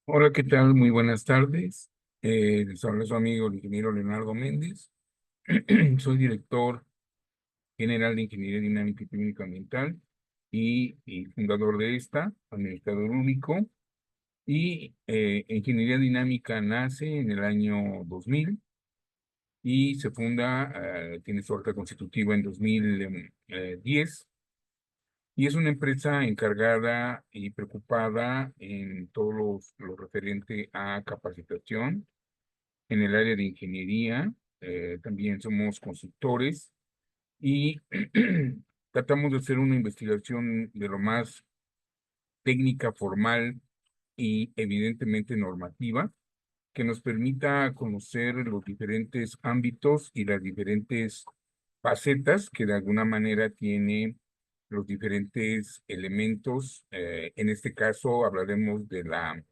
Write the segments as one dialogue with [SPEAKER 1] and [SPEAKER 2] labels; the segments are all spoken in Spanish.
[SPEAKER 1] Hola, ¿qué tal? Muy buenas tardes. Les habla su amigo el ingeniero Leonardo Méndez. Soy director general de Ingeniería Dinámica y Técnica Ambiental y fundador de esta, administrador único. Y Ingeniería Dinámica nace en el año 2000 y se funda, tiene su acta constitutiva en 2010. Y es una empresa encargada y preocupada en todo lo referente a capacitación en el área de ingeniería. También somos consultores y tratamos de hacer una investigación de lo más técnica, formal y evidentemente normativa, que nos permita conocer los diferentes ámbitos y las diferentes facetas que de alguna manera tiene los diferentes elementos. En este caso hablaremos de la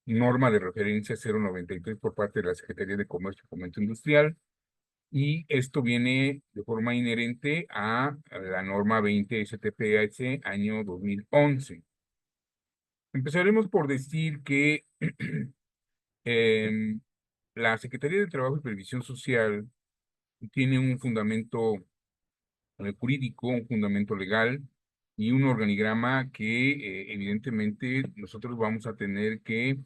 [SPEAKER 1] norma de referencia 093 por parte de la Secretaría de Comercio y Fomento Industrial, y esto viene de forma inherente a la norma 20 STPH año 2011. Empezaremos por decir que em, la Secretaría de Trabajo y Previsión Social tiene un fundamento jurídico, un fundamento legal y un organigrama que evidentemente nosotros vamos a tener que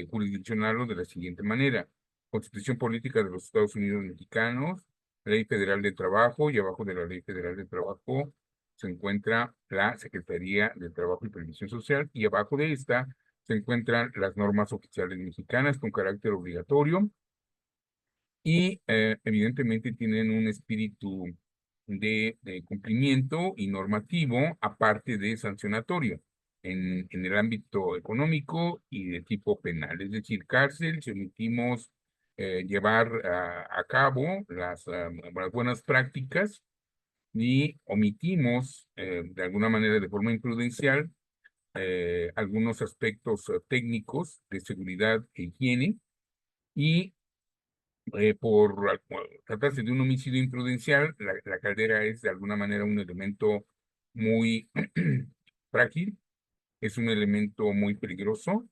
[SPEAKER 1] jurisdiccionarlo de la siguiente manera: Constitución Política de los Estados Unidos Mexicanos, Ley Federal del Trabajo, y abajo de la Ley Federal del Trabajo se encuentra la Secretaría de Trabajo y Previsión Social, y abajo de esta se encuentran las normas oficiales mexicanas con carácter obligatorio y evidentemente tienen un espíritu de cumplimiento y normativo, aparte de sancionatorio, en el ámbito económico y de tipo penal, es decir, cárcel, si omitimos llevar a cabo las buenas prácticas y omitimos de alguna manera de forma imprudencial algunos aspectos técnicos de seguridad e higiene, y por tratarse de un homicidio imprudencial, la caldera es de alguna manera un elemento muy frágil, es un elemento muy peligroso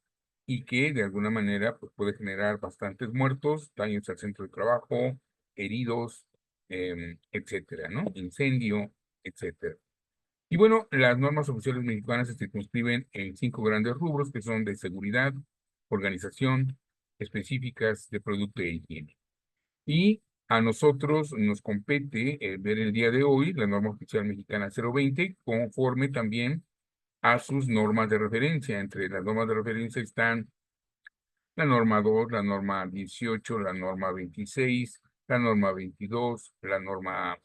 [SPEAKER 1] y que de alguna manera pues, puede generar bastantes muertos, daños al centro de trabajo, heridos, etcétera, ¿no? Incendio, etcétera. Y bueno, las normas oficiales mexicanas se circunscriben en 5 grandes rubros que son de seguridad, organización, específicas de producto e higiene. Y a nosotros nos compete ver el día de hoy la norma oficial mexicana 020 conforme también a sus normas de referencia. Entre las normas de referencia están la norma 2, la norma 18, la norma 26, la norma 22, la norma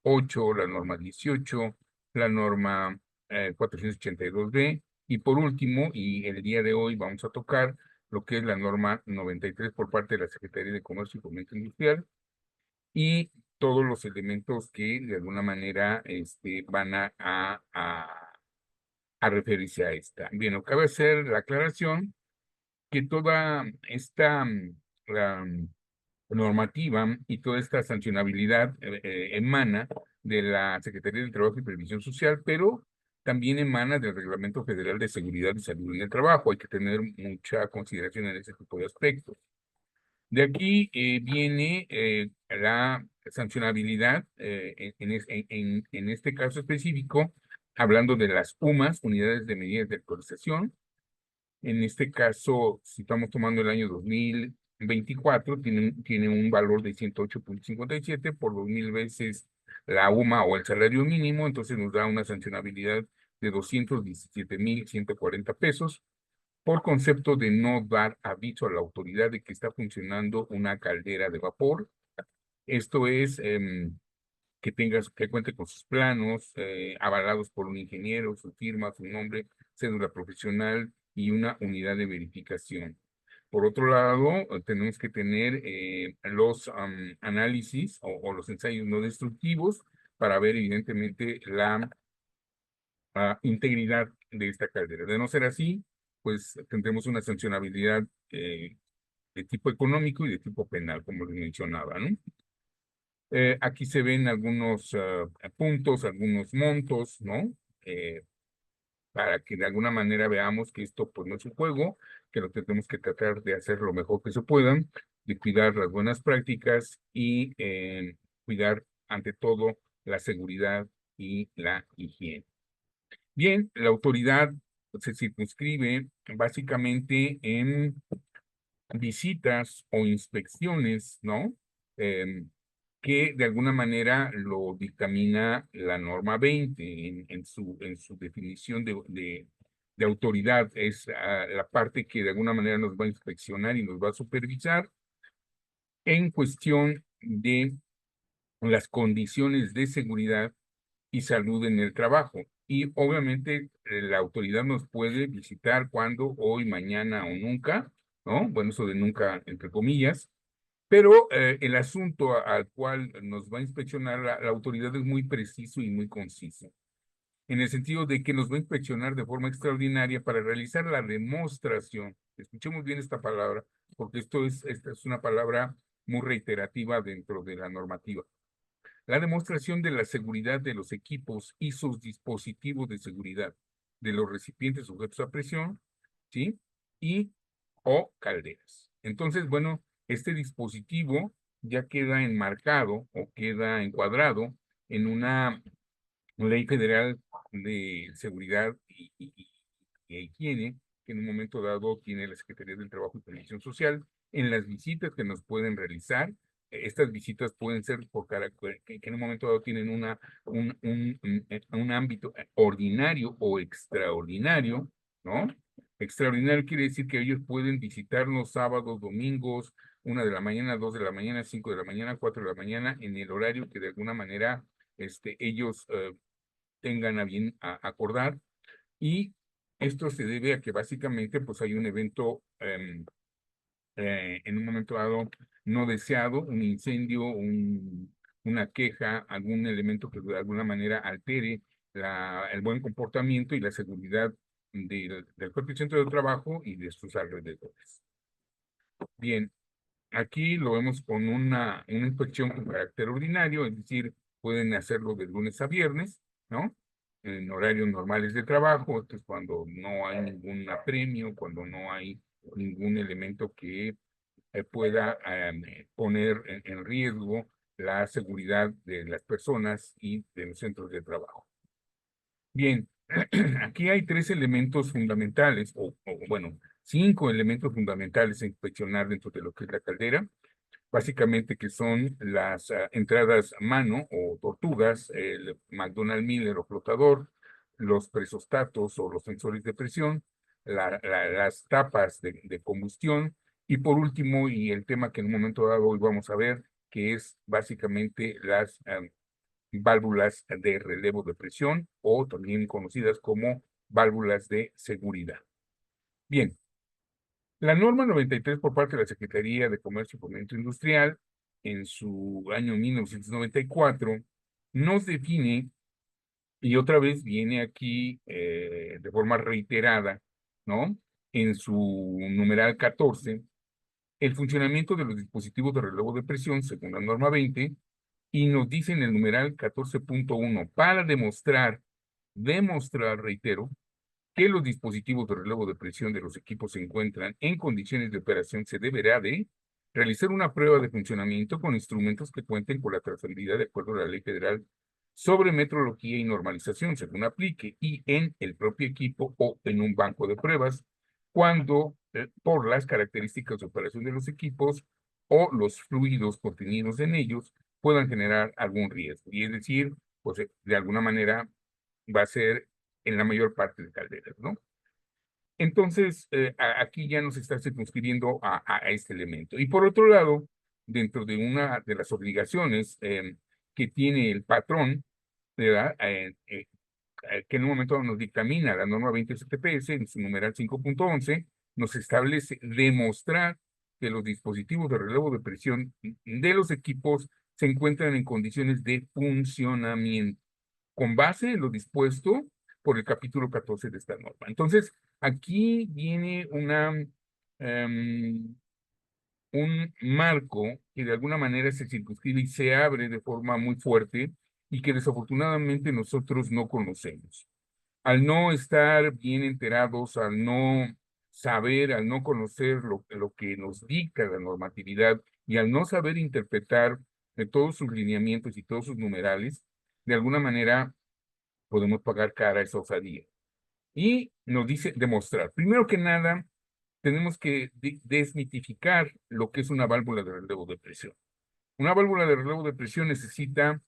[SPEAKER 1] 8, la norma 18, la norma 482B, y por último, y el día de hoy vamos a tocar lo que es la norma 93 por parte de la Secretaría de Comercio y Fomento Industrial, y todos los elementos que de alguna manera van a referirse a esta. Bien, cabe hacer la aclaración que toda esta la, normativa y toda esta sancionabilidad emana de la Secretaría del Trabajo y Previsión Social, pero también emana del Reglamento Federal de Seguridad y Salud en el Trabajo. Hay que tener mucha consideración en ese tipo de aspectos. De aquí viene la sancionabilidad en este caso específico, hablando de las UMAS, Unidades de Medidas de Actualización. En este caso, si estamos tomando el año 2024, tiene un valor de 108.57 por 2,000 veces la UMA o el salario mínimo, entonces nos da una sancionabilidad de 217,140 pesos por concepto de no dar aviso a la autoridad de que está funcionando una caldera de vapor. Esto es que cuente con sus planos, avalados por un ingeniero, su firma, su nombre, cédula profesional y una unidad de verificación. Por otro lado, tenemos que tener los análisis o los ensayos no destructivos para ver evidentemente la integridad de esta caldera. De no ser así, pues tendremos una sancionabilidad de tipo económico y de tipo penal, como les mencionaba, ¿no? Aquí se ven algunos puntos, algunos montos, ¿no? Para que de alguna manera veamos que esto pues no es un juego, que lo tenemos que tratar de hacer lo mejor que se puedan, de cuidar las buenas prácticas y cuidar ante todo la seguridad y la higiene. Bien, la autoridad se circunscribe básicamente en visitas o inspecciones, ¿no? Em, que de alguna manera lo dictamina la norma 20 en su definición de autoridad. Es la parte que de alguna manera nos va a inspeccionar y nos va a supervisar en cuestión de las condiciones de seguridad y salud en el trabajo. Y obviamente la autoridad nos puede visitar cuando, hoy, mañana o nunca, ¿no? Bueno, eso de nunca, entre comillas, pero el asunto al cual nos va a inspeccionar la autoridad es muy preciso y muy conciso, en el sentido de que nos va a inspeccionar de forma extraordinaria para realizar la demostración. Escuchemos bien esta palabra, porque esta es una palabra muy reiterativa dentro de la normativa. La demostración de la seguridad de los equipos y sus dispositivos de seguridad de los recipientes sujetos a presión, ¿sí? Y o calderas. Entonces, bueno, este dispositivo ya queda enmarcado o queda encuadrado en una Ley Federal de Seguridad y Higiene, que en un momento dado tiene la Secretaría del Trabajo y Previsión Social, en las visitas que nos pueden realizar. Estas visitas pueden ser por que en un momento dado tienen un ámbito ordinario o extraordinario, ¿no? Extraordinario quiere decir que ellos pueden visitarnos sábados, domingos, 1 de la mañana, 2 de la mañana, 5 de la mañana, 4 de la mañana, en el horario que de alguna manera ellos tengan a bien acordar. Y esto se debe a que básicamente pues hay un evento en un momento dado no deseado, un incendio, una queja, algún elemento que de alguna manera altere el buen comportamiento y la seguridad del propio centro de trabajo y de sus alrededores. Bien, aquí lo vemos con una inspección con carácter ordinario, es decir, pueden hacerlo de lunes a viernes, ¿no? En horarios normales de trabajo, esto es cuando no hay ningún apremio, cuando no hay ningún elemento que pueda poner en riesgo la seguridad de las personas y de los centros de trabajo. Bien, aquí hay 3 elementos fundamentales, bueno, 5 elementos fundamentales a inspeccionar dentro de lo que es la caldera, básicamente que son las entradas a mano o tortugas, el McDonald Miller o flotador, los presostatos o los sensores de presión, las tapas de combustión y por último, y el tema que en un momento dado hoy vamos a ver, que es básicamente las válvulas de relevo de presión o también conocidas como válvulas de seguridad. Bien, la norma 93 por parte de la Secretaría de Comercio y Fomento Industrial, en su año 1994, nos define, y otra vez viene aquí de forma reiterada, ¿no? En su numeral 14, el funcionamiento de los dispositivos de relevo de presión, según la norma 20, y nos dice en el numeral 14.1, para demostrar, reitero, que los dispositivos de relevo de presión de los equipos se encuentran en condiciones de operación, se deberá de realizar una prueba de funcionamiento con instrumentos que cuenten con la trazabilidad de acuerdo a la Ley Federal sobre metrología y normalización, según aplique, y en el propio equipo o en un banco de pruebas, cuando por las características de operación de los equipos o los fluidos contenidos en ellos puedan generar algún riesgo. Y es decir, pues de alguna manera va a ser en la mayor parte de calderas, ¿no? Entonces, aquí ya nos está circunscribiendo a este elemento. Y por otro lado, dentro de una de las obligaciones que tiene el patrón, ¿verdad? Que en un momento nos dictamina la norma 20 STPS en su numeral 5.11, nos establece demostrar que los dispositivos de relevo de presión de los equipos se encuentran en condiciones de funcionamiento. Con base en lo dispuesto por el capítulo 14 de esta norma. Entonces, aquí viene un marco que de alguna manera se circunscribe y se abre de forma muy fuerte y que desafortunadamente nosotros no conocemos. Al no estar bien enterados, al no saber, al no conocer lo que nos dicta la normatividad y al no saber interpretar todos sus lineamientos y todos sus numerales, de alguna manera podemos pagar cara a esa osadía. Y nos dice demostrar. Primero que nada, tenemos que desmitificar lo que es una válvula de relevo de presión. Una válvula de relevo de presión necesita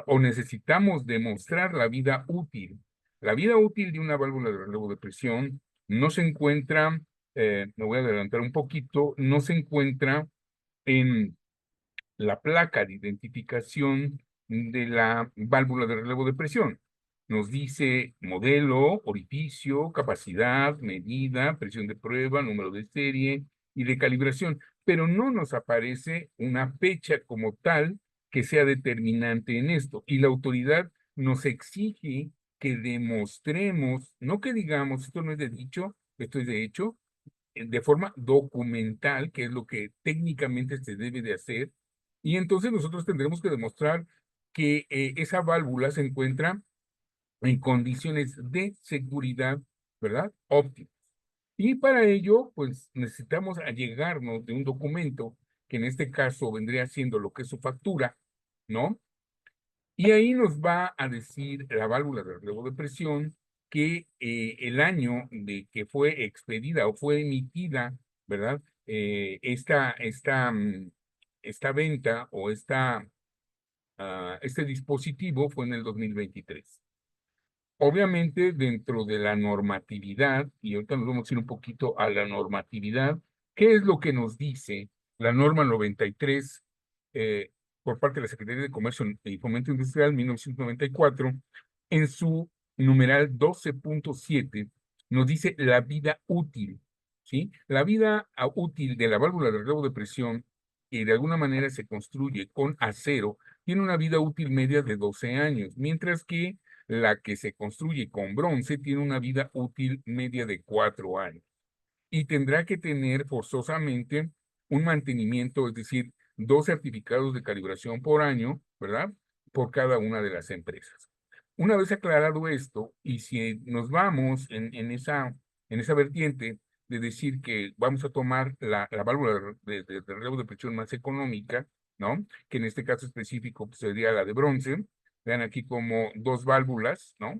[SPEAKER 1] o necesitamos demostrar la vida útil. La vida útil de una válvula de relevo de presión no se encuentra, me voy a adelantar un poquito, no se encuentra en la placa de identificación de la válvula de relevo de presión. Nos dice modelo, orificio, capacidad, medida, presión de prueba, número de serie y de calibración, pero no nos aparece una fecha como tal que sea determinante en esto. Y la autoridad nos exige que demostremos, no que digamos, esto no es de dicho, esto es de hecho, de forma documental, que es lo que técnicamente se debe de hacer, y entonces nosotros tendremos que demostrar que esa válvula se encuentra en condiciones de seguridad, ¿verdad? Óptimas. Y para ello, pues necesitamos allegarnos de un documento, que en este caso vendría siendo lo que es su factura, ¿no? Y ahí nos va a decir la válvula de relevo de presión que el año de que fue expedida o fue emitida, ¿verdad? Esta venta o este dispositivo fue en el 2023. Obviamente, dentro de la normatividad, y ahorita nos vamos a ir un poquito a la normatividad, ¿qué es lo que nos dice la norma 93 eh, por parte de la Secretaría de Comercio y Fomento Industrial 1994, en su numeral 12.7, nos dice la vida útil, ¿sí? La vida útil de la válvula de relevo de presión, que de alguna manera se construye con acero, tiene una vida útil media de 12 años, mientras que la que se construye con bronce tiene una vida útil media de 4 años y tendrá que tener forzosamente un mantenimiento, es decir, 2 certificados de calibración por año, ¿verdad? Por cada una de las empresas. Una vez aclarado esto, y si nos vamos en esa vertiente de decir que vamos a tomar la válvula de relevo de presión más económica, ¿no? Que en este caso específico pues, sería la de bronce. Vean aquí como 2 válvulas, ¿no?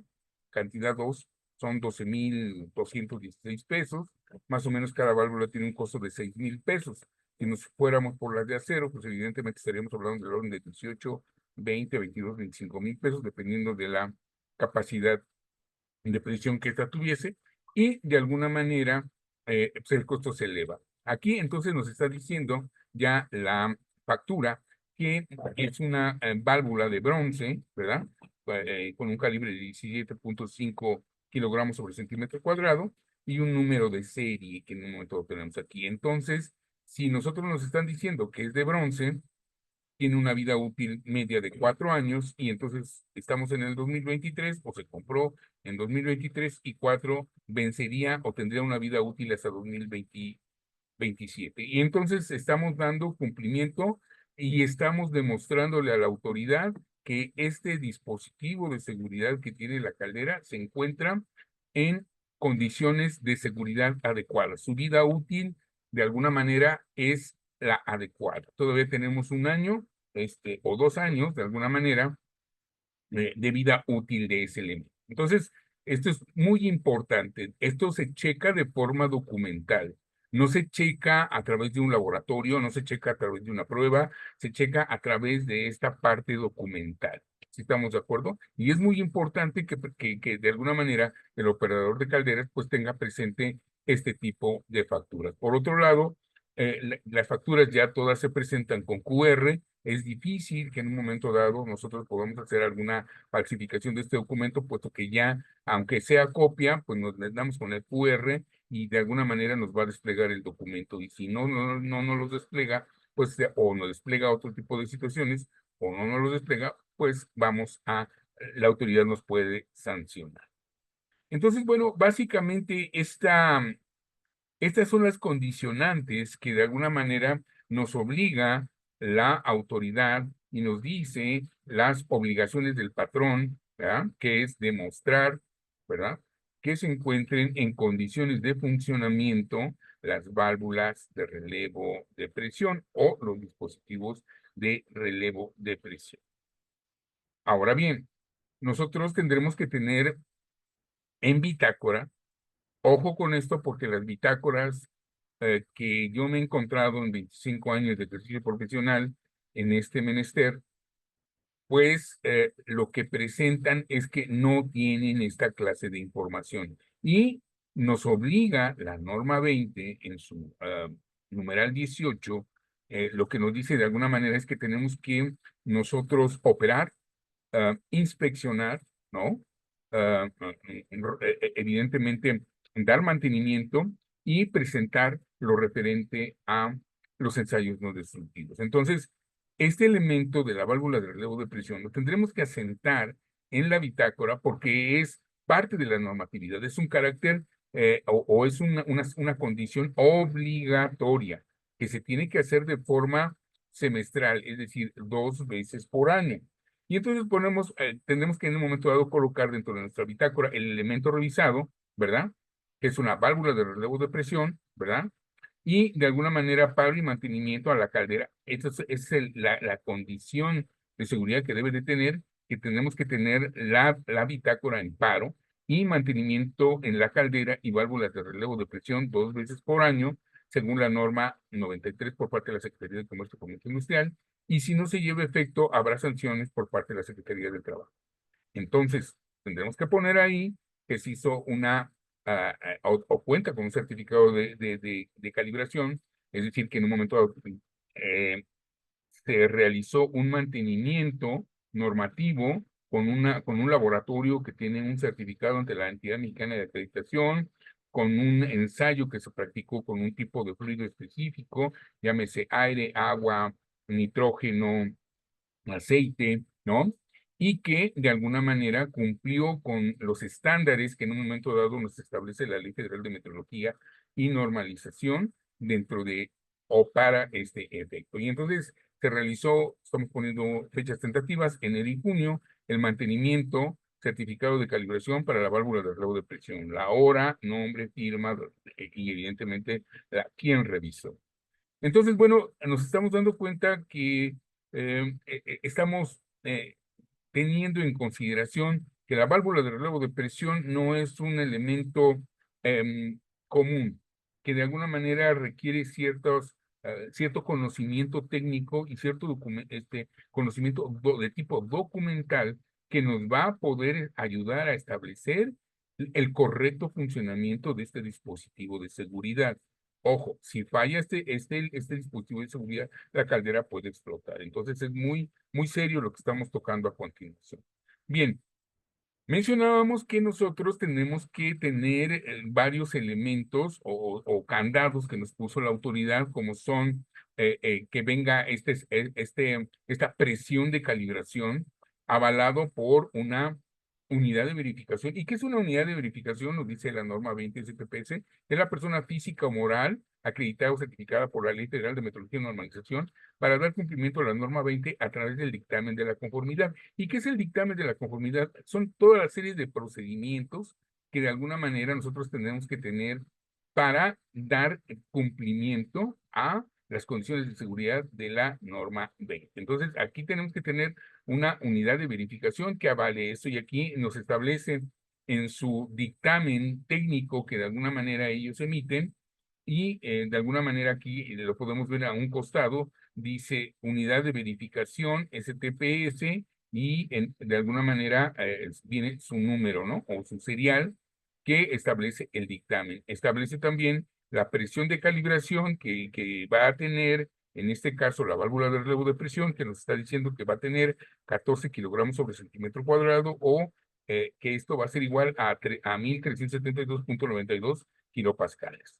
[SPEAKER 1] Cantidad 2 son 12,216 pesos. Más o menos cada válvula tiene un costo de 6,000 pesos. Si nos fuéramos por las de acero, pues evidentemente estaríamos hablando del orden de 18, 20, 22, 25,000 pesos, dependiendo de la capacidad de presión que ésta tuviese, y de alguna manera pues el costo se eleva. Aquí entonces nos está diciendo ya la factura que es una válvula de bronce, ¿verdad? Con un calibre de 17.5 kilogramos sobre centímetro cuadrado y un número de serie que en un momento lo tenemos aquí. Entonces, si nosotros nos están diciendo que es de bronce, tiene una vida útil media de 4 años y entonces estamos en el 2023 o se compró en 2023 y 4 vencería o tendría una vida útil hasta 2027. Y entonces estamos dando cumplimiento y estamos demostrándole a la autoridad que este dispositivo de seguridad que tiene la caldera se encuentra en condiciones de seguridad adecuadas. Su vida útil, de alguna manera, es la adecuada. Todavía tenemos un año, o 2 años, de alguna manera, de vida útil de ese elemento. Entonces, esto es muy importante. Esto se checa de forma documental. No se checa a través de un laboratorio, no se checa a través de una prueba, se checa a través de esta parte documental. ¿Sí estamos de acuerdo? Y es muy importante que de alguna manera el operador de calderas pues tenga presente este tipo de facturas. Por otro lado, las facturas ya todas se presentan con QR. Es difícil que en un momento dado nosotros podamos hacer alguna falsificación de este documento, puesto que ya, aunque sea copia, pues nos le damos con el QR y de alguna manera nos va a desplegar el documento. Y si no nos los despliega, pues o nos despliega otro tipo de situaciones, o no nos los despliega, pues la autoridad nos puede sancionar. Entonces, bueno, básicamente estas son las condicionantes que de alguna manera nos obliga la autoridad y nos dice las obligaciones del patrón, ¿verdad? Que es demostrar, ¿verdad? Que se encuentren en condiciones de funcionamiento las válvulas de relevo de presión o los dispositivos de relevo de presión. Ahora bien, nosotros tendremos que tener en bitácora, ojo con esto porque las bitácoras que yo me he encontrado en 25 años de ejercicio profesional en este menester, pues lo que presentan es que no tienen esta clase de información y nos obliga la norma 20 en su numeral 18, lo que nos dice de alguna manera es que tenemos que nosotros operar, inspeccionar, ¿no? Evidentemente, dar mantenimiento y presentar lo referente a los ensayos no destructivos. Entonces, este elemento de la válvula de relevo de presión lo tendremos que asentar en la bitácora porque es parte de la normatividad, es un carácter o es una condición obligatoria que se tiene que hacer de forma semestral, es decir, 2 veces por año. Y entonces tendremos que en un momento dado colocar dentro de nuestra bitácora el elemento revisado, ¿verdad? Que es una válvula de relevo de presión, ¿verdad? Y de alguna manera pago y mantenimiento a la caldera. Esa es la condición de seguridad que debe de tener, que tenemos que tener la bitácora en paro y mantenimiento en la caldera y válvulas de relevo de presión 2 veces por año, según la norma 93 por parte de la Secretaría de Comercio y Comercio Industrial, y si no se lleva efecto, habrá sanciones por parte de la Secretaría del Trabajo. Entonces, tendremos que poner ahí que se hizo o cuenta con un certificado de calibración, es decir, que en un momento dado, se realizó un mantenimiento normativo con un laboratorio que tiene un certificado ante la entidad mexicana de acreditación, con un ensayo que se practicó con un tipo de fluido específico, llámese aire, agua, nitrógeno, aceite, ¿no? Y que de alguna manera cumplió con los estándares que en un momento dado nos establece la Ley Federal de Metrología y Normalización dentro de o para este efecto. Y entonces se realizó, estamos poniendo fechas tentativas, enero y junio, el mantenimiento certificado de calibración para la válvula de relevo de presión, la hora, nombre, firma y evidentemente quién revisó. Entonces, bueno, nos estamos dando cuenta que estamos teniendo en consideración que la válvula de relevo de presión no es un elemento em, común, que de alguna manera requiere cierto conocimiento técnico y cierto conocimiento de tipo documental que nos va a poder ayudar a establecer el correcto funcionamiento de este dispositivo de seguridad. Ojo, si falla este dispositivo de seguridad, la caldera puede explotar. Entonces es muy serio lo que estamos tocando a continuación. Bien, mencionábamos que nosotros tenemos que tener varios elementos o candados que nos puso la autoridad, como son que venga esta presión de calibración avalado por una unidad de verificación. ¿Y qué es una unidad de verificación? Nos dice la norma 20 STPS. Es la persona física o moral acreditada o certificada por la Ley Federal de Metrología y Normalización para dar cumplimiento a la norma 20 a través del dictamen de la conformidad. ¿Y qué es el dictamen de la conformidad? Son toda la serie de procedimientos que de alguna manera nosotros tenemos que tener para dar cumplimiento a las condiciones de seguridad de la norma 20. Entonces, aquí tenemos que tener una unidad de verificación que avale eso y aquí nos establece en su dictamen técnico que de alguna manera ellos emiten y de alguna manera aquí lo podemos ver a un costado, dice unidad de verificación STPS y de alguna manera viene su número, ¿no? O su serial que establece el dictamen. Establece también la presión de calibración que va a tener, en este caso, la válvula de relevo de presión, que nos está diciendo que va a tener 14 kilogramos sobre centímetro cuadrado o que esto va a ser igual a 1372.92 kilopascales.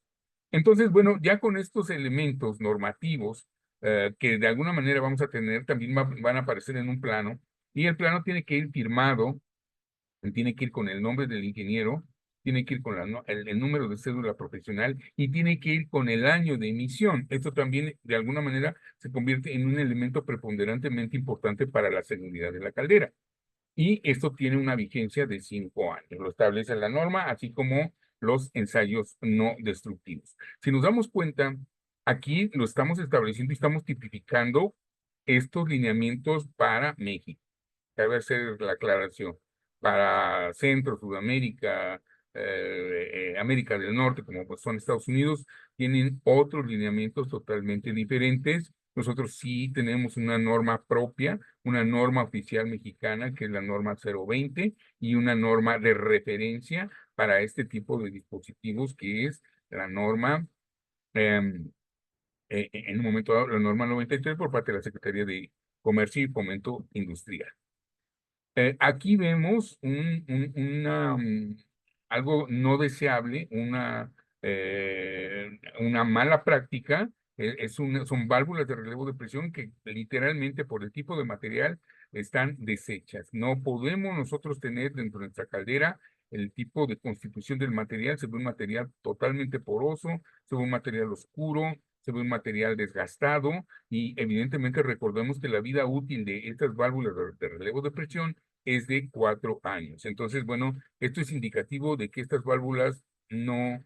[SPEAKER 1] Entonces, bueno, ya con estos elementos normativos que de alguna manera vamos a tener, también van a aparecer en un plano y el plano tiene que ir firmado, tiene que ir con el nombre del ingeniero tiene que ir con el número de cédula profesional y tiene que ir con el año de emisión. Esto también, de alguna manera, se convierte en un elemento preponderantemente importante para la seguridad de la caldera. Y esto tiene una vigencia de 5 años. Lo establece la norma, así como los ensayos no destructivos. Si nos damos cuenta, aquí lo estamos estableciendo y estamos tipificando estos lineamientos para México. Cabe hacer la aclaración. Para Centro, Sudamérica, América del Norte, como pues son Estados Unidos, tienen otros lineamientos totalmente diferentes. Nosotros sí tenemos una norma propia, una norma oficial mexicana, que es la norma 020, y una norma de referencia para este tipo de dispositivos, que es la norma, en un momento dado, la norma 93 por parte de la Secretaría de Comercio y Fomento Industrial. Aquí vemos algo no deseable, una mala práctica. Son válvulas de relevo de presión que literalmente por el tipo de material están deshechas. No podemos nosotros tener dentro de nuestra caldera el tipo de constitución del material. Se ve un material totalmente poroso, se ve un material oscuro, se ve un material desgastado y evidentemente recordemos que la vida útil de estas válvulas de relevo de presión es de 4 años. Entonces, bueno, esto es indicativo de que estas válvulas no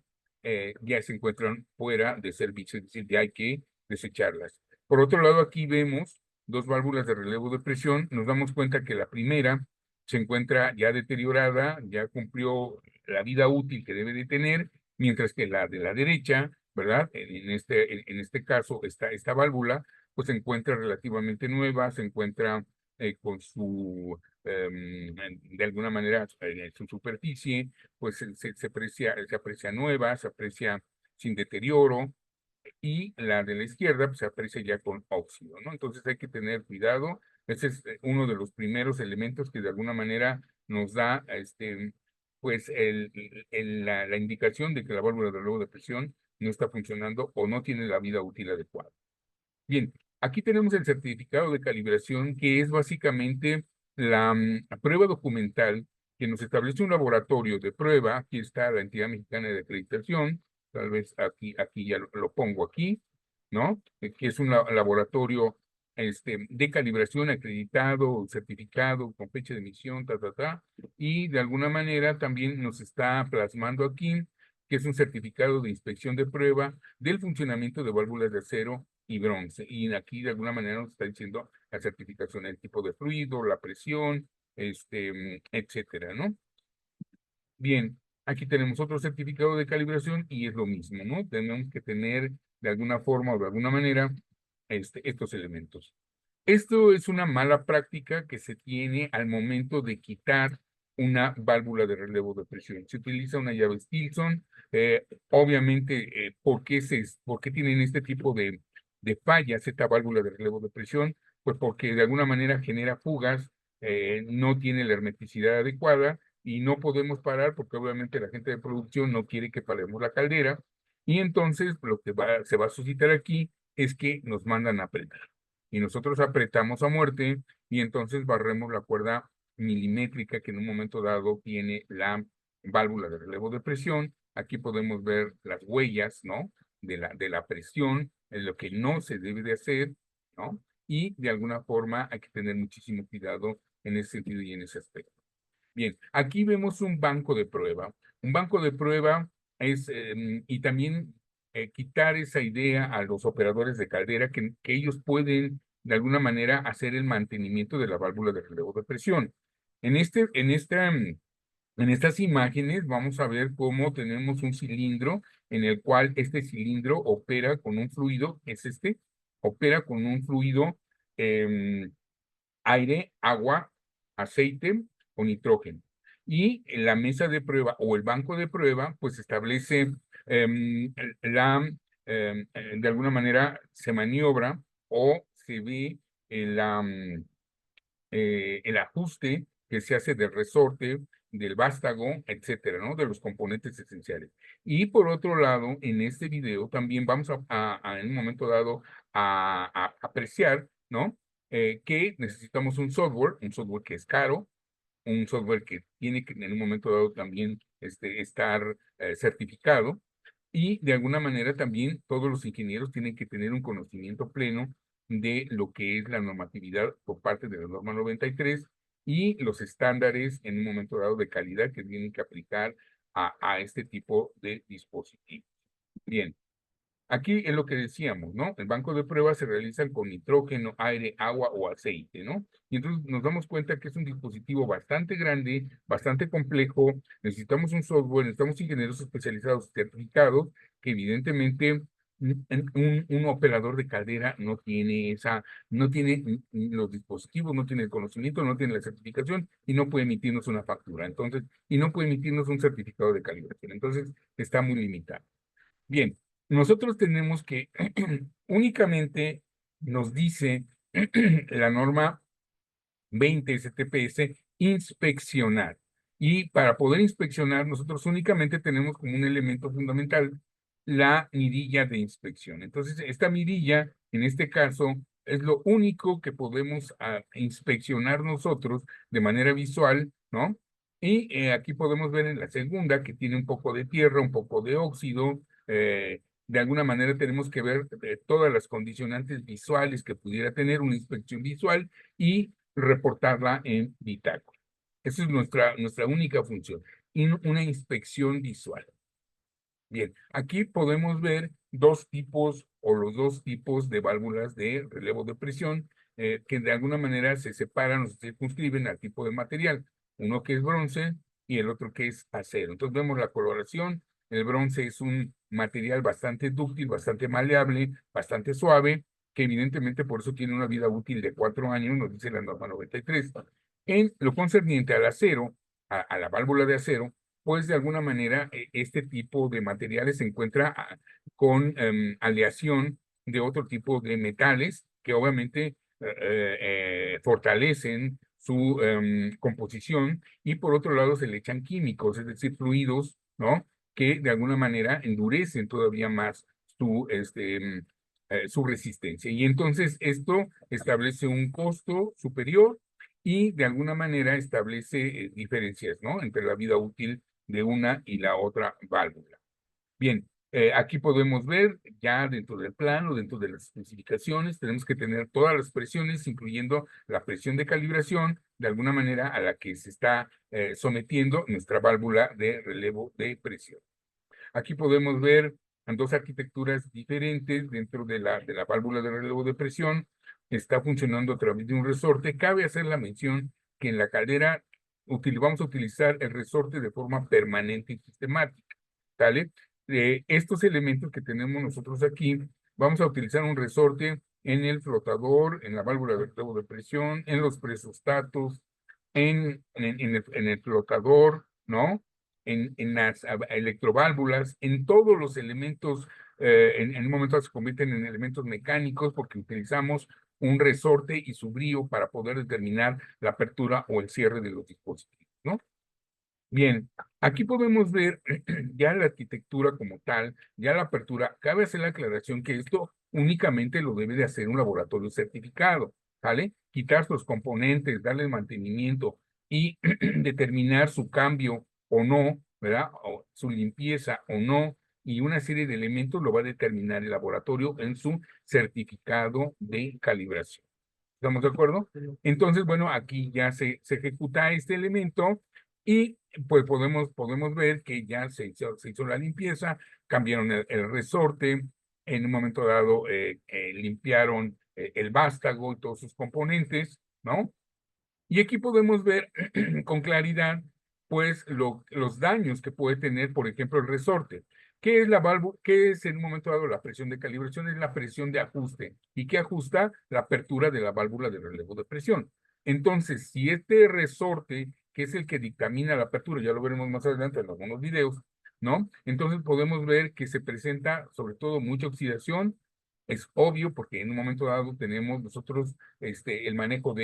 [SPEAKER 1] ya se encuentran fuera de servicio, es decir, ya hay que desecharlas. Por otro lado, aquí vemos dos válvulas de relevo de presión. Nos damos cuenta que la primera se encuentra ya deteriorada, ya cumplió la vida útil que debe de tener, mientras que la de la derecha, ¿verdad? En este caso, esta válvula, pues se encuentra relativamente nueva, se encuentra con su de alguna manera su superficie, pues se aprecia nueva, se aprecia sin deterioro, y la de la izquierda pues, se aprecia ya con óxido, ¿no? Entonces hay que tener cuidado. Ese es uno de los primeros elementos que de alguna manera nos da pues la indicación de que la válvula de relevo de presión no está funcionando o no tiene la vida útil adecuada. Bien, aquí tenemos el certificado de calibración, que es básicamente la prueba documental que nos establece un laboratorio de prueba. Aquí está la entidad mexicana de acreditación, tal vez aquí ya lo pongo aquí, ¿no? Que es un laboratorio de calibración acreditado, certificado, con fecha de emisión, y de alguna manera también nos está plasmando aquí que es un certificado de inspección de prueba del funcionamiento de válvulas de acero y bronce. Y aquí de alguna manera nos está diciendo la certificación, el tipo de fluido, la presión, etcétera, ¿no? Bien, aquí tenemos otro certificado de calibración y es lo mismo, ¿no? Tenemos que tener de alguna forma o de alguna manera estos elementos. Esto es una mala práctica que se tiene al momento de quitar una válvula de relevo de presión. Se utiliza una llave Stilson. Obviamente, ¿por qué tienen este tipo de fallas esta válvula de relevo de presión? Pues porque de alguna manera genera fugas, no tiene la hermeticidad adecuada y no podemos parar porque obviamente la gente de producción no quiere que paremos la caldera. Y entonces lo que se va a suscitar aquí es que nos mandan a apretar y nosotros apretamos a muerte y entonces barremos la cuerda milimétrica que en un momento dado tiene la válvula de relevo de presión. Aquí podemos ver las huellas, ¿no? De la presión, es lo que no se debe de hacer, ¿no? Y de alguna forma hay que tener muchísimo cuidado en ese sentido y en ese aspecto. Bien, aquí vemos un banco de prueba. Un banco de prueba es, y también quitar esa idea a los operadores de caldera que ellos pueden de alguna manera hacer el mantenimiento de la válvula de relevo de presión. En estas imágenes vamos a ver cómo tenemos un cilindro en el cual este cilindro opera con un fluido, opera con un fluido em, aire, agua, aceite o nitrógeno. Y la mesa de prueba o el banco de prueba, pues establece de alguna manera se maniobra o se ve el ajuste que se hace del resorte, del vástago, etcétera, ¿no? De los componentes esenciales. Y por otro lado, en este video también vamos en un momento dado a apreciar, ¿no? Que necesitamos un software que es caro, un software que tiene que en un momento dado también estar certificado. Y de alguna manera también todos los ingenieros tienen que tener un conocimiento pleno de lo que es la normatividad por parte de la norma 93 y los estándares en un momento dado de calidad que tienen que aplicar a este tipo de dispositivos. Bien, aquí es lo que decíamos, ¿no? El banco de pruebas se realizan con nitrógeno, aire, agua o aceite, ¿no? Y entonces nos damos cuenta que es un dispositivo bastante grande, bastante complejo. Necesitamos un software, necesitamos ingenieros especializados certificados que evidentemente un operador de caldera no tiene no tiene los dispositivos, no tiene el conocimiento, no tiene la certificación y no puede emitirnos una factura. Entonces, y no puede emitirnos un certificado de calibración. Entonces, está muy limitado. Bien, nosotros tenemos que únicamente nos dice la norma 20 STPS inspeccionar. Y para poder inspeccionar, nosotros únicamente tenemos como un elemento fundamental la mirilla de inspección. Entonces, esta mirilla, en este caso, es lo único que podemos inspeccionar nosotros de manera visual, ¿no? Y aquí podemos ver en la segunda que tiene un poco de tierra, un poco de óxido. De alguna manera tenemos que ver todas las condicionantes visuales que pudiera tener una inspección visual y reportarla en bitácora. Esa es nuestra única función, y una inspección visual. Bien, aquí podemos ver dos tipos o los dos tipos de válvulas de relevo de presión que de alguna manera se separan o se circunscriben al tipo de material. Uno que es bronce y el otro que es acero. Entonces vemos la coloración. El bronce es un material bastante dúctil, bastante maleable, bastante suave, que evidentemente por eso tiene una vida útil de 4 años, nos dice la norma 93. En lo concerniente al acero, a la válvula de acero, pues de alguna manera este tipo de materiales se encuentra con aleación de otro tipo de metales que obviamente fortalecen su composición y por otro lado se le echan químicos, es decir, fluidos, ¿no? Que de alguna manera endurecen todavía más su resistencia. Y entonces esto establece un costo superior y de alguna manera establece diferencias, ¿no? Entre la vida útil de una y la otra válvula. Bien, aquí podemos ver ya dentro del plano, dentro de las especificaciones, tenemos que tener todas las presiones, incluyendo la presión de calibración, de alguna manera a la que se está sometiendo nuestra válvula de relevo de presión. Aquí podemos ver dos arquitecturas diferentes dentro de la válvula de relevo de presión. Está funcionando a través de un resorte. Cabe hacer la mención que en la caldera vamos a utilizar el resorte de forma permanente y sistemática. ¿Sale? Estos elementos que tenemos nosotros aquí, vamos a utilizar un resorte en el flotador, en la válvula de relevo de presión, en los presostatos, en el flotador, ¿no? En las electroválvulas, en todos los elementos, en un momento se convierten en elementos mecánicos porque utilizamos un resorte y su brío para poder determinar la apertura o el cierre de los dispositivos, ¿no? Bien, aquí podemos ver ya la arquitectura como tal, ya la apertura. Cabe hacer la aclaración que esto únicamente lo debe de hacer un laboratorio certificado, ¿vale? Quitar sus componentes, darle mantenimiento y determinar su cambio o no, ¿verdad? O su limpieza o no, y una serie de elementos lo va a determinar el laboratorio en su certificado de calibración. ¿Estamos de acuerdo? Entonces, bueno, aquí ya se ejecuta este elemento y pues podemos ver que ya se hizo la limpieza, cambiaron el resorte, en un momento dado limpiaron el vástago y todos sus componentes, ¿no? Y aquí podemos ver con claridad, pues, los daños que puede tener, por ejemplo, el resorte. ¿Qué es la válvula? ¿Qué es en un momento dado la presión de calibración? Es la presión de ajuste. ¿Y qué ajusta? La apertura de la válvula de relevo de presión. Entonces, si este resorte, que es el que dictamina la apertura, ya lo veremos más adelante en algunos videos, ¿no? Entonces podemos ver que se presenta sobre todo mucha oxidación. Es obvio porque en un momento dado tenemos nosotros el manejo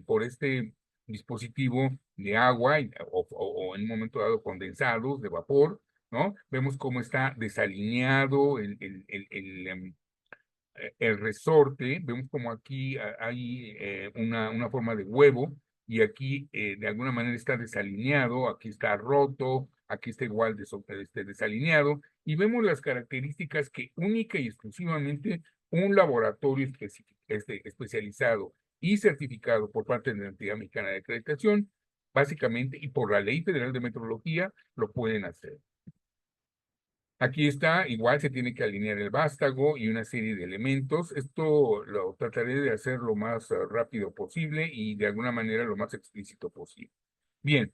[SPEAKER 1] por este dispositivo de agua o en un momento dado condensados de vapor, ¿no? Vemos cómo está desalineado el resorte, vemos como aquí hay una forma de huevo y aquí de alguna manera está desalineado, aquí está roto, aquí está igual desalineado, y vemos las características que única y exclusivamente un laboratorio especializado y certificado por parte de la Entidad Mexicana de Acreditación, básicamente, y por la Ley Federal de Metrología, lo pueden hacer. Aquí está, igual se tiene que alinear el vástago y una serie de elementos. Esto lo trataré de hacer lo más rápido posible y de alguna manera lo más explícito posible. Bien,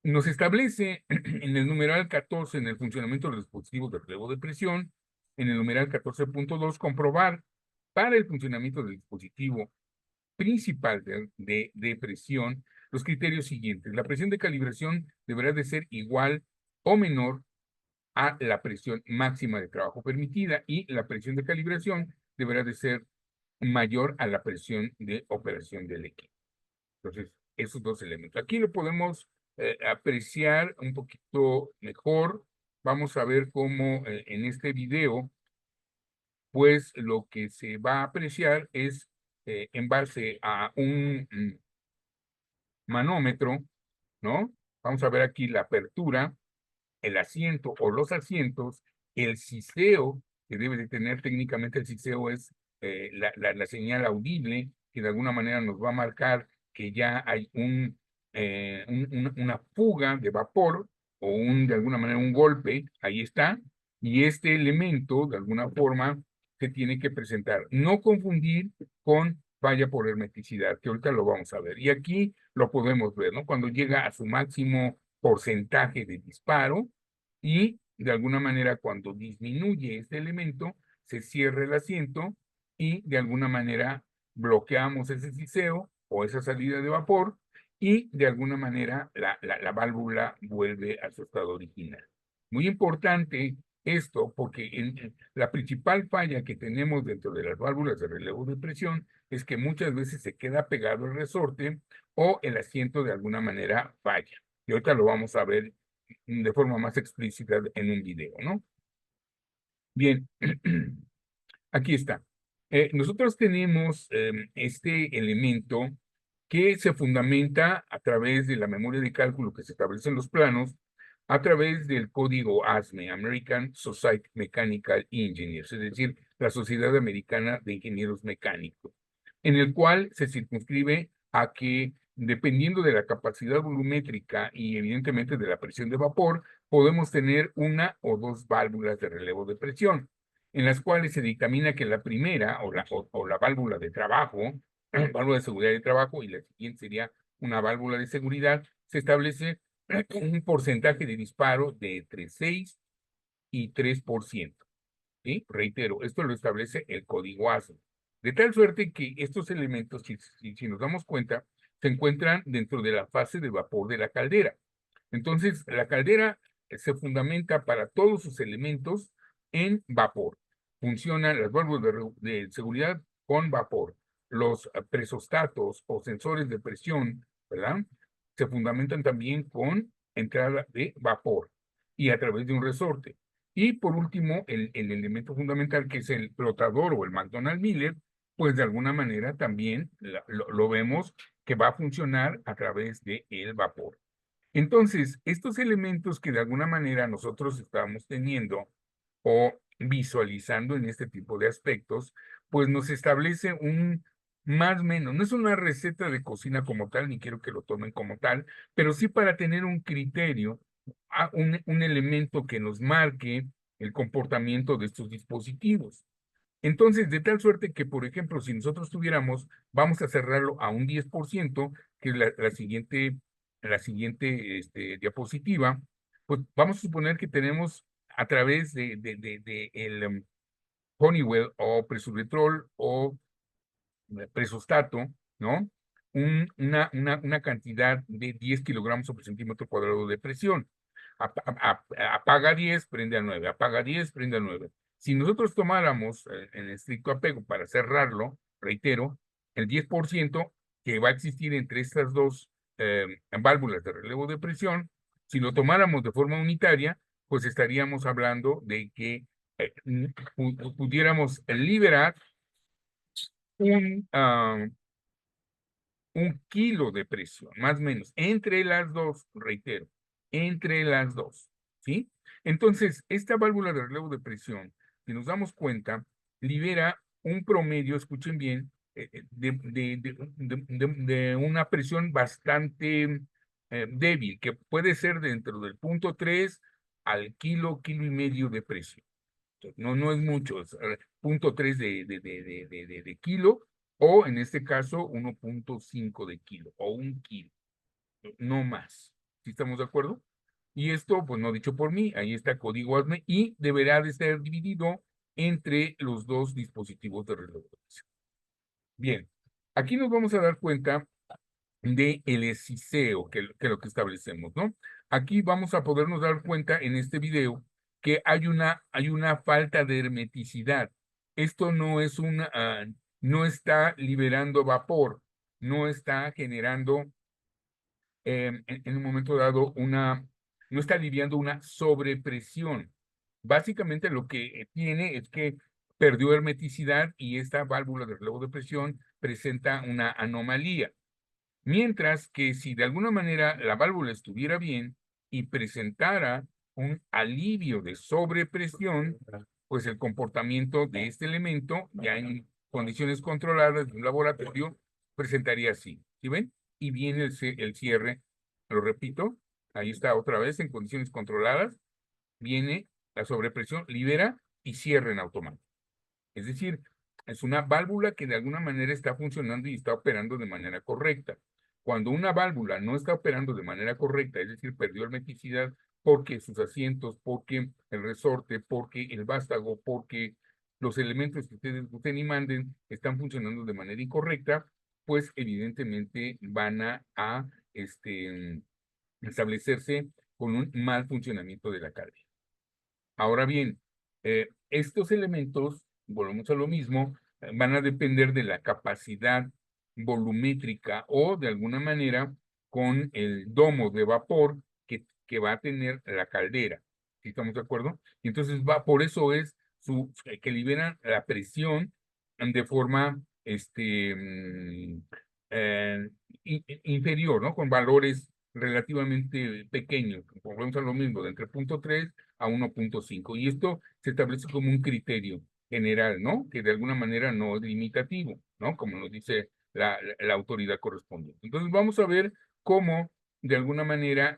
[SPEAKER 1] nos establece en el numeral 14, en el funcionamiento de los dispositivos de relevo de presión, en el numeral 14.2, comprobar para el funcionamiento del dispositivo principal de presión los criterios siguientes. La presión de calibración deberá de ser igual o menor a la presión máxima de trabajo permitida y la presión de calibración deberá de ser mayor a la presión de operación del equipo. Entonces, esos dos elementos. Aquí lo podemos apreciar un poquito mejor. Vamos a ver cómo en este video, pues lo que se va a apreciar es en base a un manómetro, ¿no? Vamos a ver aquí la apertura, el asiento o los asientos, el ciseo que debe de tener técnicamente. El ciseo es la señal audible que de alguna manera nos va a marcar que ya hay una fuga de vapor o de alguna manera un golpe, ahí está, y este elemento de alguna forma se tiene que presentar. No confundir con falla por hermeticidad, que ahorita lo vamos a ver. Y aquí lo podemos ver, ¿no? Cuando llega a su máximo porcentaje de disparo, y de alguna manera cuando disminuye este elemento, se cierra el asiento y de alguna manera bloqueamos ese ciseo o esa salida de vapor y de alguna manera la válvula vuelve a su estado original. Muy importante esto porque la principal falla que tenemos dentro de las válvulas de relevo de presión es que muchas veces se queda pegado el resorte o el asiento de alguna manera falla. Y ahorita lo vamos a ver de forma más explícita en un video, ¿no? Bien, aquí está. Nosotros tenemos este elemento que se fundamenta a través de la memoria de cálculo que se establece en los planos, a través del código ASME, American Society Mechanical Engineers, es decir, la Sociedad Americana de Ingenieros Mecánicos, en el cual se circunscribe a que, dependiendo de la capacidad volumétrica y evidentemente de la presión de vapor, podemos tener una o dos válvulas de relevo de presión, en las cuales se dictamina que la primera o la válvula de trabajo, válvula de seguridad de trabajo, y la siguiente sería una válvula de seguridad, se establece un porcentaje de disparo de entre 6 y 3%. ¿Sí? Reitero, esto lo establece el código ASME. De tal suerte que estos elementos, si nos damos cuenta, se encuentran dentro de la fase de vapor de la caldera. Entonces, la caldera se fundamenta para todos sus elementos en vapor. Funcionan las válvulas de seguridad con vapor. Los presostatos o sensores de presión, ¿verdad? Se fundamentan también con entrada de vapor y a través de un resorte. Y por último, el elemento fundamental que es el flotador o el McDonald Miller, pues de alguna manera también lo vemos que va a funcionar a través del vapor. Entonces, estos elementos que de alguna manera nosotros estamos teniendo o visualizando en este tipo de aspectos, pues nos establece un más o menos, no es una receta de cocina como tal, ni quiero que lo tomen como tal, pero sí para tener un criterio, un elemento que nos marque el comportamiento de estos dispositivos. Entonces, de tal suerte que, por ejemplo, si nosotros tuviéramos, vamos a cerrarlo a un 10%, que es la siguiente diapositiva, pues vamos a suponer que tenemos a través de el Honeywell o Presuretrol o Presostato, ¿no? Una cantidad de 10 kilogramos sobre centímetro cuadrado de presión. Apaga 10, prende a 9, apaga 10, prende a 9. Si nosotros tomáramos en estricto apego para cerrarlo, reitero, el 10% que va a existir entre estas dos válvulas de relevo de presión, si lo tomáramos de forma unitaria, pues estaríamos hablando de que pudiéramos liberar un, ah, un kilo de presión, más o menos, entre las dos, reitero. entre las dos, ¿sí? Entonces, esta válvula de relevo de presión, si nos damos cuenta, libera un promedio, escuchen bien, de una presión bastante débil, que puede ser dentro del 0.3 al kilo y medio de presión. No, no es mucho, es 0.3 de kilo, o en este caso 1.5 de kilo, o 1 kilo, no más. ¿Sí estamos de acuerdo? Y esto, pues no dicho por mí, ahí está código ASME y deberá de ser dividido entre los dos dispositivos de reloj. Bien, aquí nos vamos a dar cuenta de el esciseo, que lo que establecemos, ¿no? Aquí vamos a podernos dar cuenta en este video que hay una falta de hermeticidad. Esto no es no está liberando vapor, no está generando en un momento dado no está aliviando una sobrepresión. Básicamente lo que tiene es que perdió hermeticidad y esta válvula de relevo de presión presenta una anomalía. Mientras que si de alguna manera la válvula estuviera bien y presentara un alivio de sobrepresión, pues el comportamiento de este elemento, ya en condiciones controladas de un laboratorio, presentaría así. ¿Sí ven? Y viene el cierre, lo repito, ahí está otra vez en condiciones controladas, viene la sobrepresión, libera y cierra en automático. Es decir, es una válvula que de alguna manera está funcionando y está operando de manera correcta. Cuando una válvula no está operando de manera correcta, es decir, perdió hermeticidad porque sus asientos, porque el resorte, porque el vástago, porque los elementos que ustedes gusten y manden están funcionando de manera incorrecta, pues evidentemente van establecerse con un mal funcionamiento de la caldera. Ahora bien, estos elementos, volvemos a lo mismo, van a depender de la capacidad volumétrica o de alguna manera con el domo de vapor que va a tener la caldera. ¿Sí estamos de acuerdo? Y entonces por eso es que liberan la presión de forma eh, inferior, ¿no? Con valores relativamente pequeños. Volvemos a lo mismo, de entre 0.3 a 1.5. Y esto se establece como un criterio general, ¿no? Que de alguna manera no es limitativo, ¿no? Como nos dice la autoridad correspondiente. Entonces vamos a ver cómo de alguna manera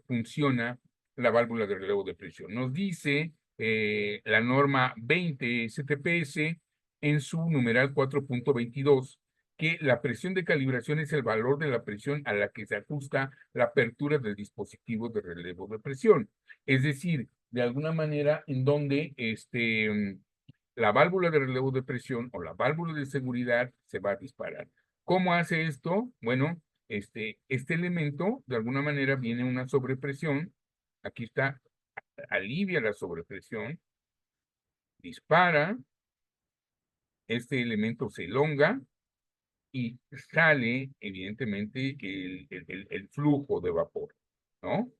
[SPEAKER 1] funciona la válvula de relevo de presión. Nos dice la norma 20 STPS en su numeral 4.22 que la presión de calibración es el valor de la presión a la que se ajusta la apertura del dispositivo de relevo de presión. Es decir, de alguna manera en donde la válvula de relevo de presión o la válvula de seguridad se va a disparar. ¿Cómo hace esto? Bueno, este elemento de alguna manera viene una sobrepresión. Aquí está, alivia la sobrepresión, dispara, este elemento se elonga y sale evidentemente el flujo de vapor, ¿no?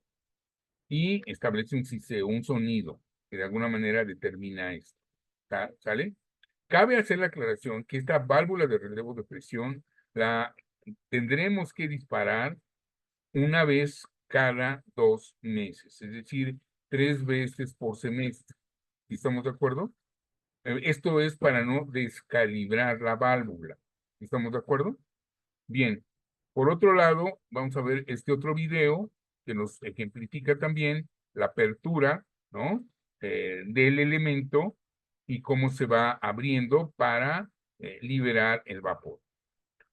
[SPEAKER 1] Y establece un sonido que de alguna manera determina esto. ¿Sale? Cabe hacer la aclaración que esta válvula de relevo de presión la tendremos que disparar una vez cada 2 meses, es decir, 3 veces por semestre. ¿Estamos de acuerdo? Esto es para no descalibrar la válvula. ¿Estamos de acuerdo? Bien. Por otro lado, vamos a ver este otro video que nos ejemplifica también la apertura, ¿no? Del elemento y cómo se va abriendo para liberar el vapor.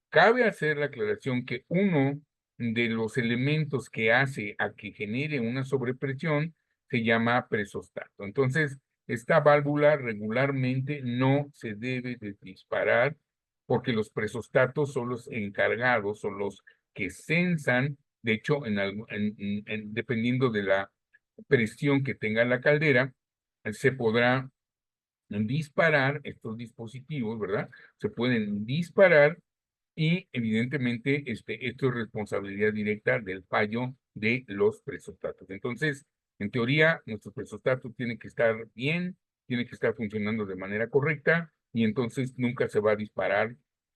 [SPEAKER 1] Cabe hacer la aclaración que uno de los elementos que hace a que genere una sobrepresión se llama presostato. Entonces, esta válvula regularmente no se debe de disparar porque los presostatos son los encargados, son los que sensan, de hecho, dependiendo de la presión que tenga la caldera, se podrá disparar estos dispositivos, ¿verdad? Se pueden disparar y evidentemente esto es responsabilidad directa del fallo de los presostatos. Entonces, en teoría, nuestros presostatos tienen que estar bien, tienen que estar funcionando de manera correcta y entonces nunca se va a disparar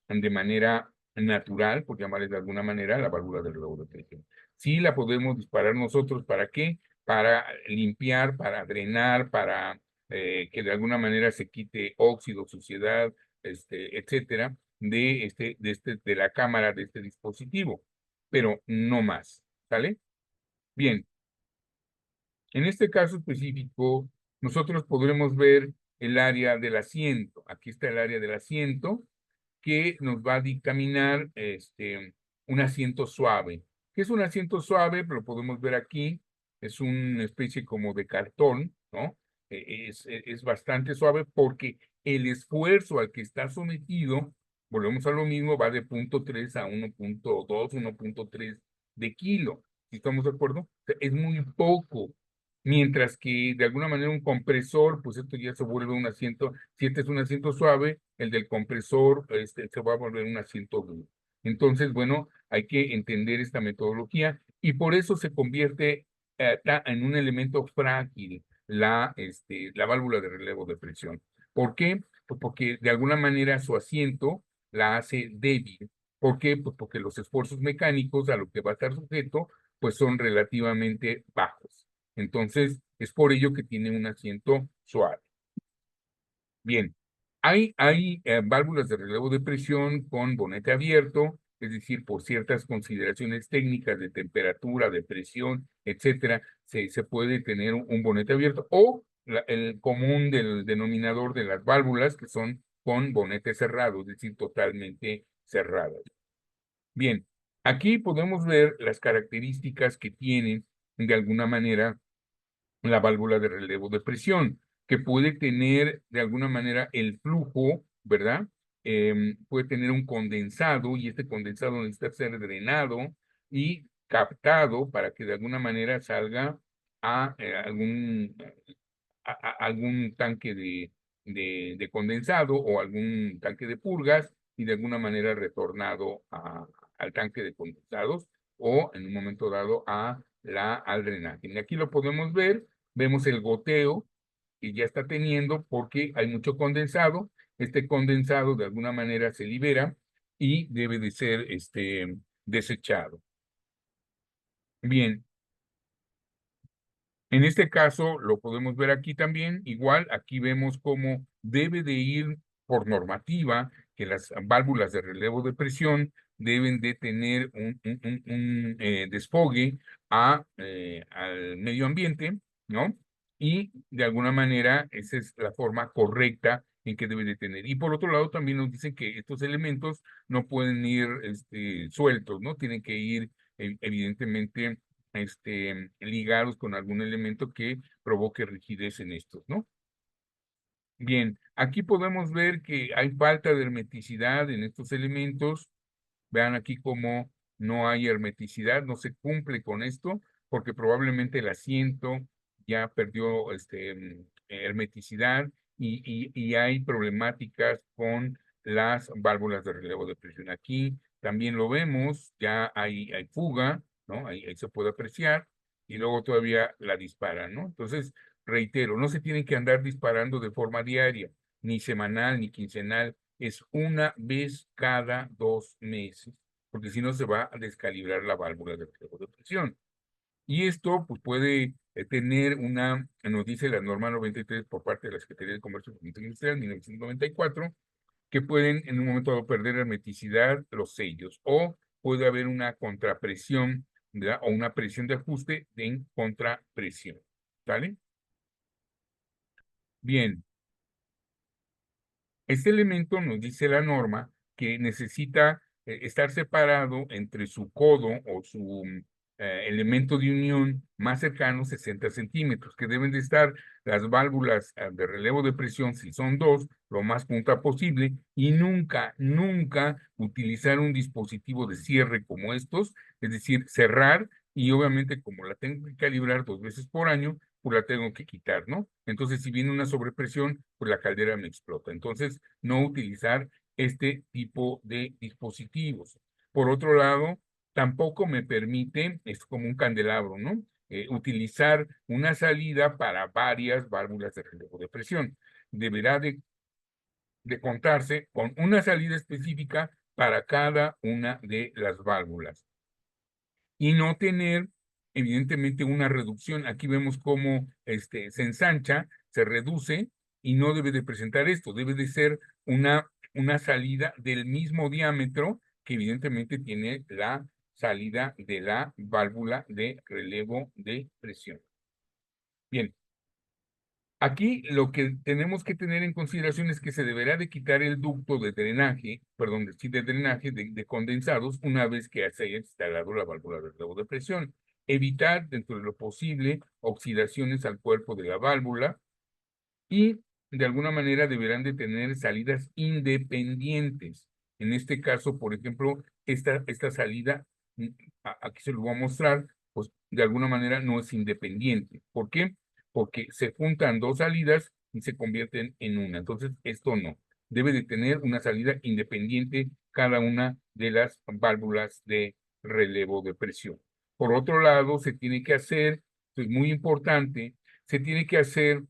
[SPEAKER 1] de manera natural, por llamarles de alguna manera, la válvula del relevo de presión. Sí la podemos disparar nosotros, ¿para qué? Para limpiar, para drenar, para que de alguna manera se quite óxido, suciedad, etcétera, de la cámara de este dispositivo, pero no más, ¿sale? Bien, en este caso específico, nosotros podremos ver el área del asiento. Aquí está el área del asiento que nos va a dictaminar un asiento suave. ¿Qué es un asiento suave? Lo podemos ver aquí. Es una especie como de cartón, ¿no? Es bastante suave porque el esfuerzo al que está sometido, volvemos a lo mismo, va de 0,3 a 1,2, 1,3 de kilo. ¿Sí estamos de acuerdo? O sea, es muy poco. Mientras que de alguna manera un compresor, pues esto ya se vuelve un asiento, si este es un asiento suave, el del compresor se va a volver un asiento duro. Entonces, bueno, hay que entender esta metodología y por eso se convierte en un elemento frágil la válvula de relevo de presión. ¿Por qué? Pues porque de alguna manera su asiento la hace débil. ¿Por qué? Pues porque los esfuerzos mecánicos a lo que va a estar sujeto, pues son relativamente bajos. Entonces, es por ello que tiene un asiento suave. Bien, hay válvulas de relevo de presión con bonete abierto, es decir, por ciertas consideraciones técnicas de temperatura, de presión, etcétera, se puede tener un bonete abierto o el común del denominador de las válvulas que son con bonete cerrado, es decir, totalmente cerradas. Bien, aquí podemos ver las características que tienen de alguna manera la válvula de relevo de presión, que puede tener de alguna manera el flujo, ¿verdad? Puede tener un condensado y este condensado necesita ser drenado y captado para que de alguna manera salga a algún tanque de condensado o algún tanque de purgas y de alguna manera retornado al tanque de condensados o en un momento dado al drenaje. Y aquí lo podemos ver, vemos el goteo que ya está teniendo porque hay mucho condensado. Este condensado de alguna manera se libera y debe de ser desechado. Bien, en este caso, lo podemos ver aquí también, igual aquí vemos cómo debe de ir por normativa que las válvulas de relevo de presión deben de tener un desfogue al medio ambiente, ¿no? Y de alguna manera esa es la forma correcta en que debe de tener. Y por otro lado también nos dicen que estos elementos no pueden ir sueltos, ¿no? Tienen que ir evidentemente ligados con algún elemento que provoque rigidez en estos, ¿no? Bien, aquí podemos ver que hay falta de hermeticidad en estos elementos. Vean aquí cómo no hay hermeticidad, no se cumple con esto, porque probablemente el asiento ya perdió hermeticidad y hay problemáticas con las válvulas de relevo de presión. Aquí también lo vemos, ya hay fuga, ¿no? Ahí se puede apreciar y luego todavía la disparan, ¿no? Entonces, reitero, no se tienen que andar disparando de forma diaria, ni semanal, ni quincenal, es una vez cada 2 meses, porque si no se va a descalibrar la válvula de relevo de presión. Y esto pues, puede tener nos dice la norma 93 por parte de la Secretaría de Comercio y Fomento Industrial, 1994, que pueden en un momento dado perder hermeticidad los sellos, o puede haber una contrapresión, ¿verdad? O una presión de ajuste en contrapresión. ¿Vale? Bien, este elemento nos dice la norma que necesita estar separado entre su codo o su elemento de unión más cercano, 60 centímetros, que deben de estar las válvulas de relevo de presión, si son dos, lo más junta posible, y nunca, nunca utilizar un dispositivo de cierre como estos, es decir, cerrar, y obviamente como la tengo que calibrar 2 veces por año, pues la tengo que quitar, ¿no? Entonces, si viene una sobrepresión, pues la caldera me explota. Entonces, no utilizar este tipo de dispositivos. Por otro lado, tampoco me permite, es como un candelabro, ¿no? Utilizar una salida para varias válvulas de relevo de presión. Deberá de contarse con una salida específica para cada una de las válvulas. y no tener, evidentemente, una reducción. Aquí vemos cómo se ensancha, se reduce y no debe de presentar esto. Debe de ser una salida del mismo diámetro que evidentemente tiene la salida de la válvula de relevo de presión. Bien, aquí lo que tenemos que tener en consideración es que se deberá de quitar el ducto de drenaje, perdón, de drenaje de condensados una vez que se haya instalado la válvula de relevo de presión. Evitar, dentro de lo posible, oxidaciones al cuerpo de la válvula y de alguna manera deberán de tener salidas independientes. En este caso, por ejemplo, esta salida, mm, aquí se lo voy a mostrar, pues de alguna manera no es independiente. ¿Por qué? Porque se juntan dos salidas y se convierten en una. Entonces, esto no. Debe de tener una salida independiente cada una de las válvulas de relevo de presión. Por otro lado, se tiene que hacer, esto es muy importante, se tiene que hacer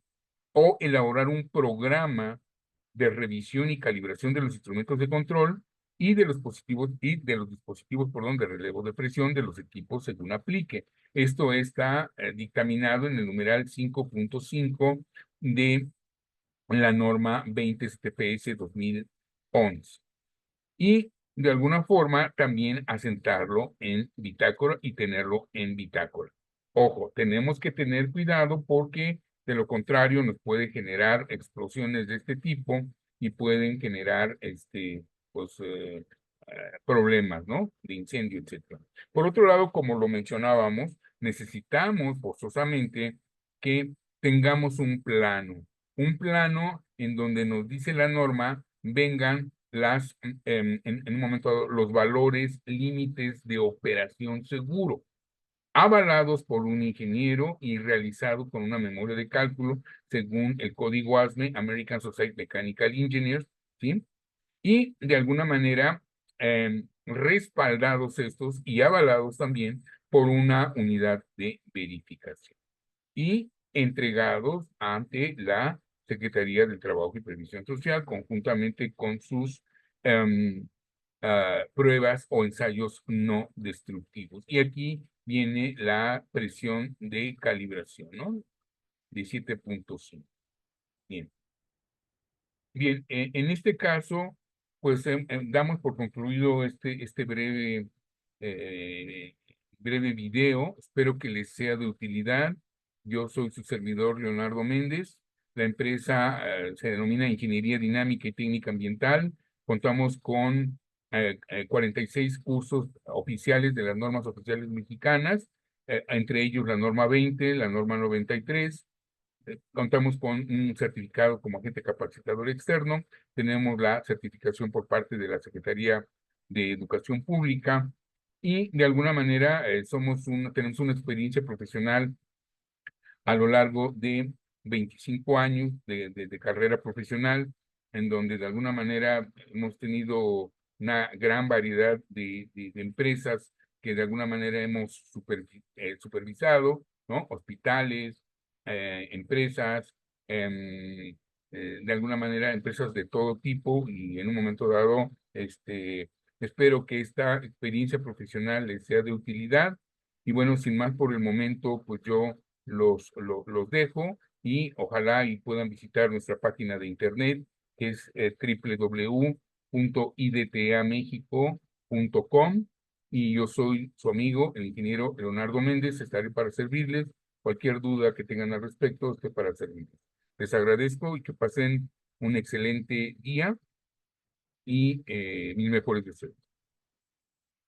[SPEAKER 1] o elaborar un programa de revisión y calibración de los instrumentos de control y de los dispositivos, perdón, de relevo de presión de los equipos según aplique. Esto está dictaminado en el numeral 5.5 de la norma 20 TPS 2011. Y de alguna forma también asentarlo en bitácora y tenerlo en bitácora. Ojo, tenemos que tener cuidado porque de lo contrario nos puede generar explosiones de este tipo y pueden generar pues, problemas, ¿no? De incendio, etcétera. Por otro lado, como lo mencionábamos, necesitamos forzosamente que tengamos un plano en donde nos dice la norma, vengan en un momento dado, los valores límites de operación seguro, avalados por un ingeniero y realizados con una memoria de cálculo según el código ASME, American Society of Mechanical Engineers, ¿sí? Y de alguna manera respaldados estos y avalados también por una unidad de verificación y entregados ante la Secretaría del Trabajo y Previsión Social conjuntamente con sus pruebas o ensayos no destructivos. Y aquí viene la presión de calibración, ¿no? De 7.5. Bien. Bien, en este caso, pues damos por concluido este eh, breve video. Espero que les sea de utilidad. Yo soy su servidor Leonardo Méndez. La empresa se denomina Ingeniería Dinámica y Técnica Ambiental. Contamos con 46 cursos oficiales de las normas oficiales mexicanas, entre ellos la norma 20, la norma 93. Contamos con un certificado como agente capacitador externo, tenemos la certificación por parte de la Secretaría de Educación Pública y de alguna manera tenemos una experiencia profesional a lo largo de 25 años de carrera profesional, en donde de alguna manera hemos tenido una gran variedad de empresas que de alguna manera hemos supervisado, ¿no? Hospitales, empresas, de alguna manera empresas de todo tipo y en un momento dado, espero que esta experiencia profesional les sea de utilidad. Y bueno, sin más por el momento, pues yo los dejo y ojalá y puedan visitar nuestra página de internet que es www.idtamexico.com y yo soy su amigo, el ingeniero Leonardo Méndez, estaré para servirles. Cualquier duda que tengan al respecto, estoy para servirles. Les agradezco y que pasen un excelente día y mis mejores deseos.